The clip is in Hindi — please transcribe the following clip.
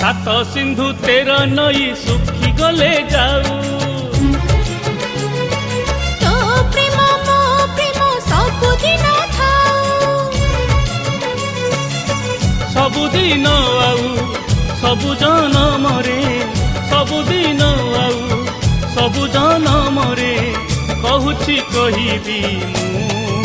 सात सिंधु 13 नई सुखी गले जाऊ तो प्रेम मो प्रेम सबुदिन थाऊ सबुदिन आऊ सबु जनमरे सबुदिन आऊ सबु जनमरे कहूची कहिबी मु